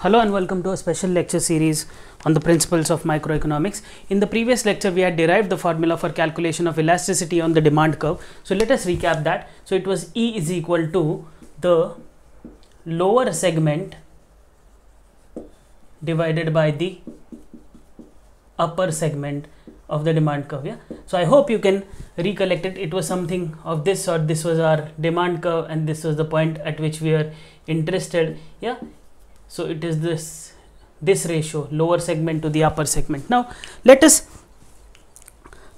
Hello and welcome to a special lecture series on the principles of microeconomics. In the previous lecture, we had derived the formula for calculation of elasticity on the demand curve. So let us recap that. So it was E is equal to the lower segment divided by the upper segment of the demand curve. Yeah. So I hope you can recollect it. It was something of this sort. This was our demand curve and this was the point at which we are interested. Yeah. So it is this ratio, lower segment to the upper segment. Now let us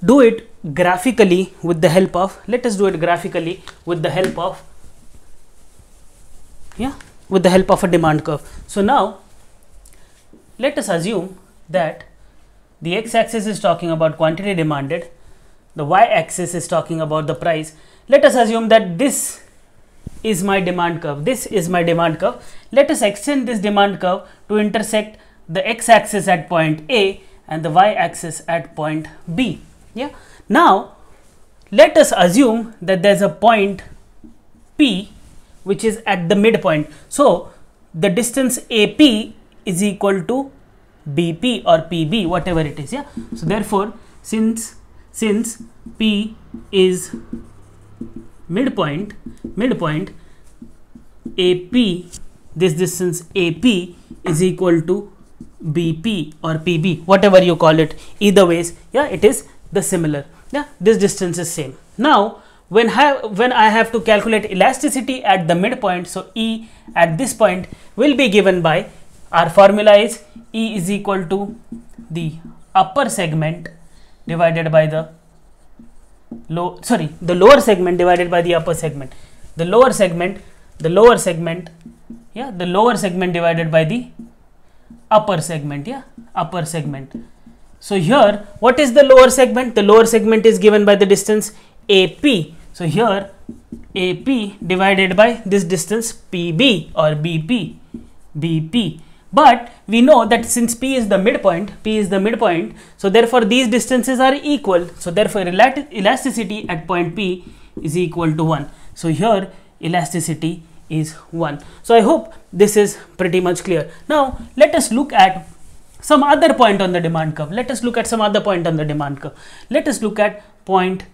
do it graphically with the help of a demand curve. So now let us assume that the x-axis is talking about quantity demanded, the y-axis is talking about the price. Let us assume that this is my demand curve. This is my demand curve. Let us extend this demand curve to intersect the x-axis at point A and the y-axis at point B. Yeah. Now let us assume that there is a point P which is at the midpoint. So the distance AP is equal to BP or PB, whatever it is. Yeah. So therefore, since P is midpoint, AP, this distance AP is equal to BP or PB, whatever you call it. Either ways, yeah, it is the similar. Yeah, this distance is same. Now when I have to calculate elasticity at the midpoint, so E at this point will be given by, our formula is E is equal to the upper segment divided by the lower segment divided by the upper segment. The lower segment divided by the upper segment. Yeah, upper segment. So here, what is the lower segment? The lower segment is given by the distance AP. So here AP divided by this distance PB or BP. But we know that since P is the midpoint, so therefore these distances are equal. So therefore elasticity at point P is equal to 1. So here elasticity is 1. So I hope this is pretty much clear. Now let us look at some other point on the demand curve. Let us look at point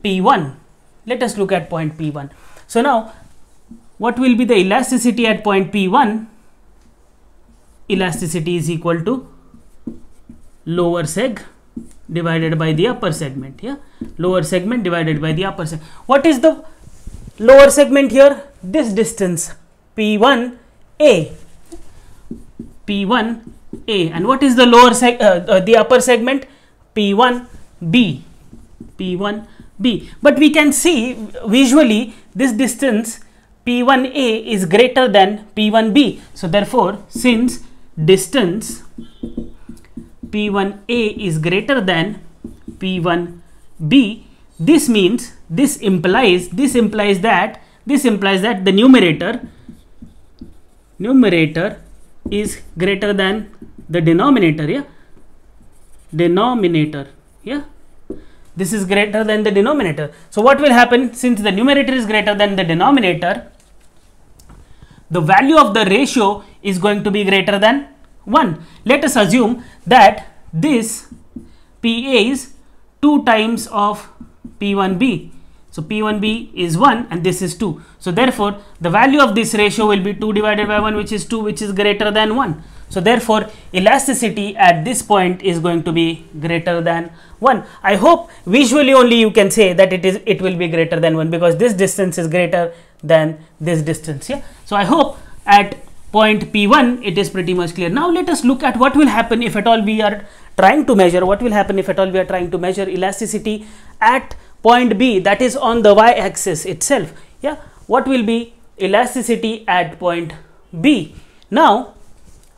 P1. So now what will be the elasticity at point P1? Elasticity is equal to lower seg divided by the upper segment. Yeah, lower segment divided by the upper segment. What is the lower segment here? This distance P1A. And what is the the upper segment? P1B. But we can see visually this distance P1A is greater than P1B. So therefore, since distance P1A is greater than P1B, this implies that the numerator is greater than the denominator. Yeah, this is greater than the denominator. So what will happen? Since the numerator is greater than the denominator, the value of the ratio is going to be greater than 1. Let us assume that this PA is 2 times of P1B. So P1B is 1 and this is 2. So therefore the value of this ratio will be 2 divided by 1, which is 2, which is greater than 1. So therefore elasticity at this point is going to be greater than 1. I hope visually only you can say that it will be greater than 1 because this distance is greater than this distance. Yeah. So I hope at point P1 it is pretty much clear. Now let us look at what will happen if at all we are trying to measure elasticity at point B, that is on the y-axis itself. Yeah, what will be elasticity at point B? Now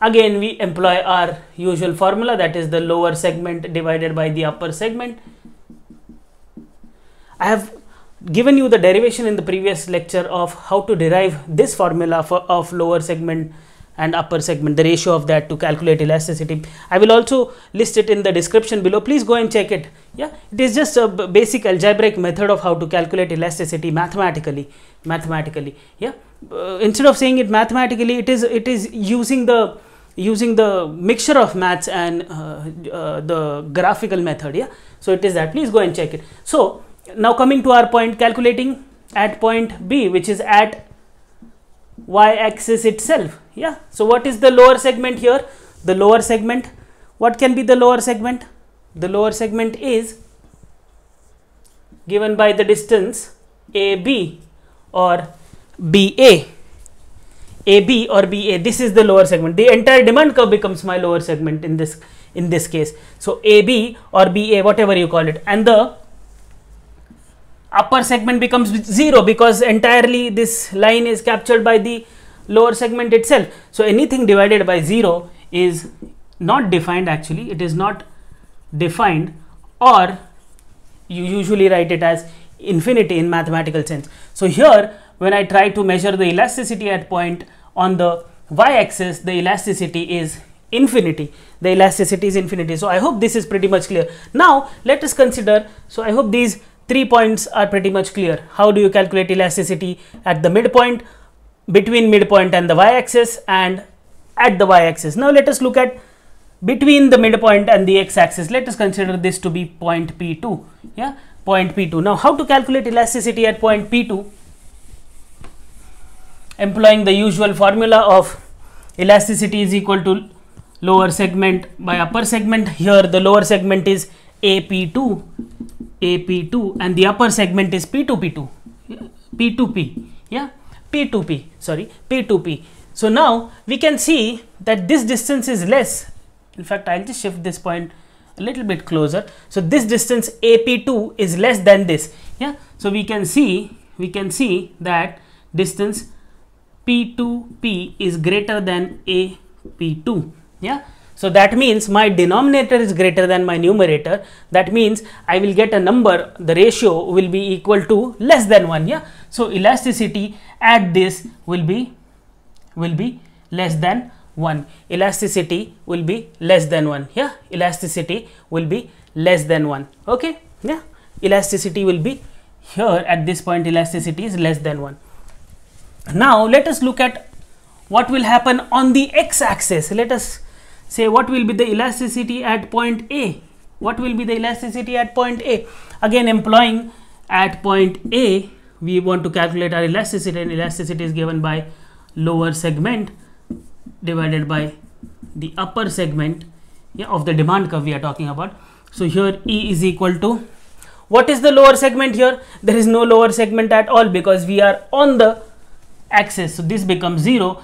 again we employ our usual formula, that is the lower segment divided by the upper segment. I have given you the derivation in the previous lecture of how to derive this formula of lower segment and upper segment, the ratio of that to calculate elasticity. I will also list it in the description below. Please go and check it. Yeah, it is just a basic algebraic method of how to calculate elasticity mathematically. Yeah, instead of saying it mathematically, it is using the mixture of maths and the graphical method. Yeah, so it is that. Please go and check it. So now coming to our point, calculating at point B, which is at y-axis itself. Yeah, so what is the lower segment here? The lower segment, what can be the lower segment? The lower segment is given by the distance AB or BA. AB or BA, this is the lower segment. The entire demand curve becomes my lower segment in this case. So AB or BA, whatever you call it, and the upper segment becomes 0 because entirely this line is captured by the lower segment itself. So anything divided by 0 is not defined. Actually, it is not defined, or you usually write it as infinity in mathematical sense. So here, when I try to measure the elasticity at point on the y-axis, the elasticity is infinity. The elasticity is infinity. So I hope this is pretty much clear. Now let us consider, so I hope these 3 points are pretty much clear. How do you calculate elasticity at the midpoint, between midpoint and the y-axis, and at the y-axis? Now let us look at between the midpoint and the x-axis. Let us consider this to be point P2. Yeah, point P2. Now how to calculate elasticity at point P2? Employing the usual formula of elasticity is equal to lower segment by upper segment. Here the lower segment is AP2, and the upper segment is P2P2, P2P, yeah, P2P, sorry, P2P. So now we can see that this distance is less. In fact, I'll just shift this point a little bit closer. So this distance AP2 is less than this. Yeah, so we can see that distance P2P is greater than AP2. Yeah, so that means my denominator is greater than my numerator. That means I will get a number, the ratio will be equal to less than 1. Yeah, so elasticity at this will be less than 1. Elasticity will be less than 1. Yeah, elasticity will be less than 1. Okay, yeah, elasticity will be here at this point, elasticity is less than 1. Now let us look at what will happen on the x-axis. Let us say what will be the elasticity at point A. What will be the elasticity at point A? Again, employing at point A, we want to calculate our elasticity, and elasticity is given by lower segment divided by the upper segment, yeah, of the demand curve we are talking about. So here E is equal to, what is the lower segment here? There is no lower segment at all because we are on the axis, so this becomes 0.